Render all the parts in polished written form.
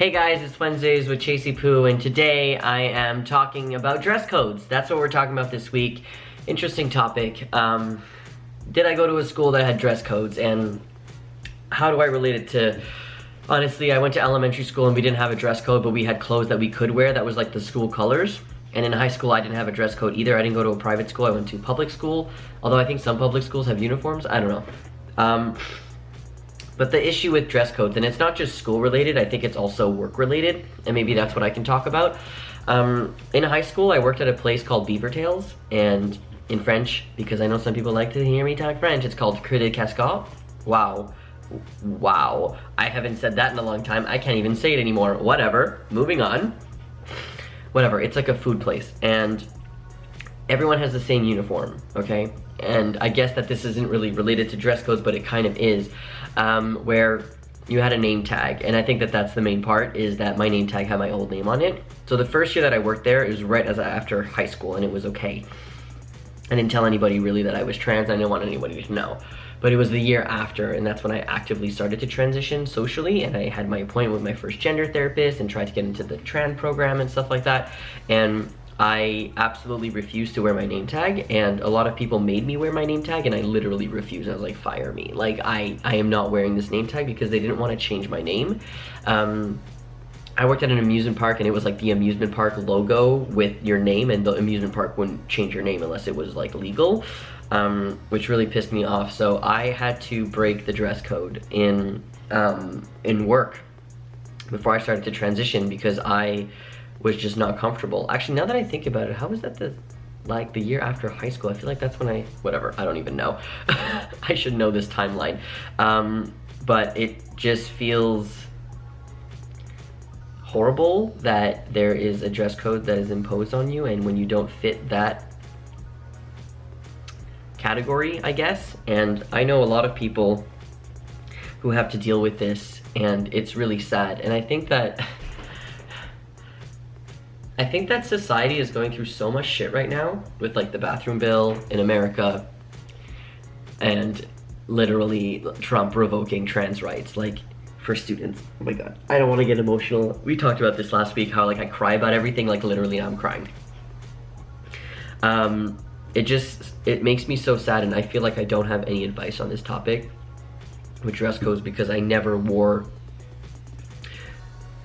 Hey guys, it's Wednesdays with Chasey Poo, and today I am talking about dress codes. That's what we're talking about this week. Interesting topic. Did I go to a school that had dress codes, and how do I relate it to... Honestly, I went to elementary school and we didn't have a dress code, but we had clothes that we could wear that was like the school colors. And in high school, I didn't have a dress code either. I didn't go to a private school, I went to public school. Although I think some public schools have uniforms, I don't know. But the issue with dress codes, and it's not just school related, I think it's also work related, and maybe that's what I can talk about. In high school, I worked at a place called Beaver Tails, and in French, because I know some people like to hear me talk French, it's called Creux de Cascade. Wow, I haven't said that in a long time. I can't even say it anymore. Whatever, moving on. Whatever, it's like a food place, and everyone has the same uniform, okay? And I guess that this isn't really related to dress codes, but it kind of is, where you had a name tag, and I think that that's the main part, is that my name tag had my old name on it. So the first year that I worked there, it was right after high school, and it was okay. I didn't tell anybody really that I was trans. I didn't want anybody to know. But it was the year after, and that's when I actively started to transition socially, and I had my appointment with my first gender therapist and tried to get into the trans program and stuff like that. And I absolutely refused to wear my name tag, and a lot of people made me wear my name tag, and I literally refused. I was like, fire me. Like, I am not wearing this name tag, because they didn't want to change my name. I worked at an amusement park, and it was like the amusement park logo with your name, and the amusement park wouldn't change your name unless it was like legal, which really pissed me off. So I had to break the dress code in work before I started to transition, because I was just not comfortable. Actually, now that I think about it, how was that the year after high school? I feel like that's when whatever, I don't even know. I should know this timeline. But it just feels horrible that there is a dress code that is imposed on you, and when you don't fit that category, I guess. And I know a lot of people who have to deal with this, and it's really sad. And I think that society is going through so much shit right now with like the bathroom bill in America and literally Trump revoking trans rights, like, for students. Oh my god, I don't want to get emotional. We talked about this last week, how like I cry about everything, like literally now I'm crying. It makes me so sad, and I feel like I don't have any advice on this topic with dress codes, because I never wore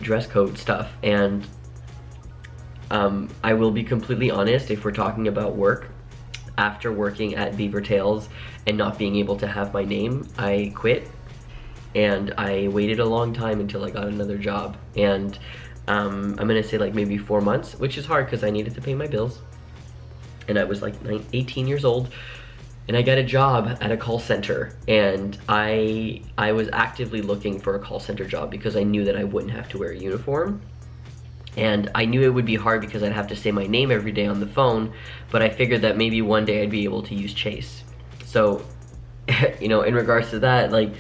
dress code stuff. And I will be completely honest, if we're talking about work, after working at Beaver Tails and not being able to have my name, I quit. And I waited a long time until I got another job. And I'm gonna say like maybe 4 months, which is hard because I needed to pay my bills. And I was like 18 years old, and I got a job at a call center. And I was actively looking for a call center job because I knew that I wouldn't have to wear a uniform. And I knew it would be hard because I'd have to say my name every day on the phone, but I figured that maybe one day I'd be able to use Chase. So, you know, in regards to that, like,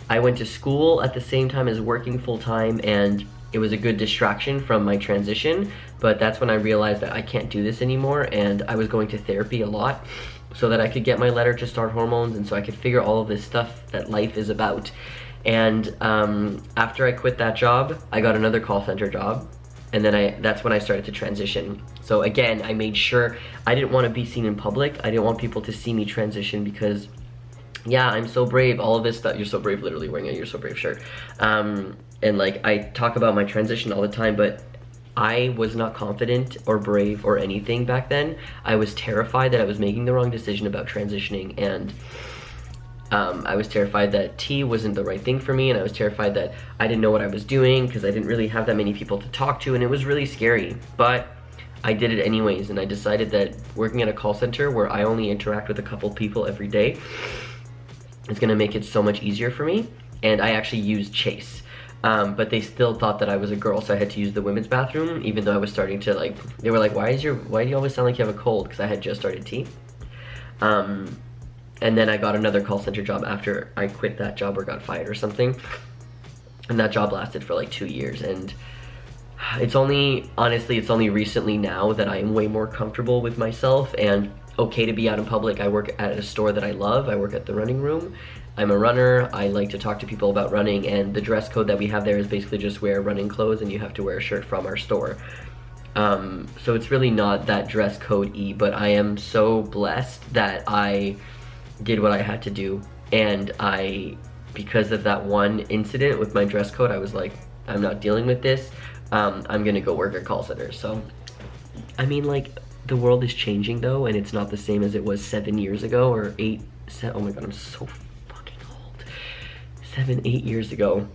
I went to school at the same time as working full-time, and it was a good distraction from my transition, but that's when I realized that I can't do this anymore. And I was going to therapy a lot so that I could get my letter to start hormones, and so I could figure all of this stuff that life is about. And after I quit that job, I got another call center job, and then that's when I started to transition. So again, I made sure I didn't want to be seen in public. I didn't want people to see me transition, because yeah, I'm so brave, all of this stuff. You're so brave, literally wearing a You're So Brave shirt. And like, I talk about my transition all the time, but I was not confident or brave or anything back then. I was terrified that I was making the wrong decision about transitioning, and I was terrified that tea wasn't the right thing for me, and I was terrified that I didn't know what I was doing because I didn't really have that many people to talk to, and it was really scary. But I did it anyways, and I decided that working at a call center where I only interact with a couple people every day is gonna make it so much easier for me. And I actually used Chase. But they still thought that I was a girl, so I had to use the women's bathroom, even though I was starting to like, they were like, why do you always sound like you have a cold? Because I had just started tea. And then I got another call center job after I quit that job or got fired or something. And that job lasted for like 2 years. And honestly, it's only recently now that I am way more comfortable with myself, and okay to be out in public. I work at a store that I love. I work at the running room. I'm a runner. I like to talk to people about running, and the dress code that we have there is basically just wear running clothes and you have to wear a shirt from our store. So it's really not that dress code-y, but I am so blessed that I did what I had to do. And because of that one incident with my dress code, I was like, I'm not dealing with this. I'm gonna go work at call center. So, I mean, like, the world is changing though, and it's not the same as it was 7 years ago, or oh my god, I'm so fucking old. 7, 8 years ago.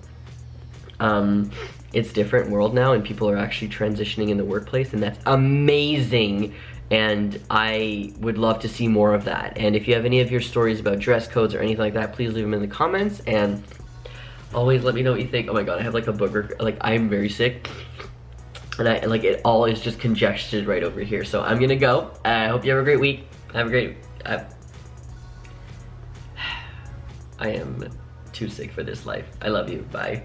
It's different world now, and people are actually transitioning in the workplace, and that's amazing. And I would love to see more of that. And if you have any of your stories about dress codes or anything like that, please leave them in the comments, and always let me know what you think. Oh my god, I have like a booger, like I'm very sick, and it all is just congested right over here. So I'm gonna go. I hope you have a great week. Have a great, I am too sick for this life. I love you, bye.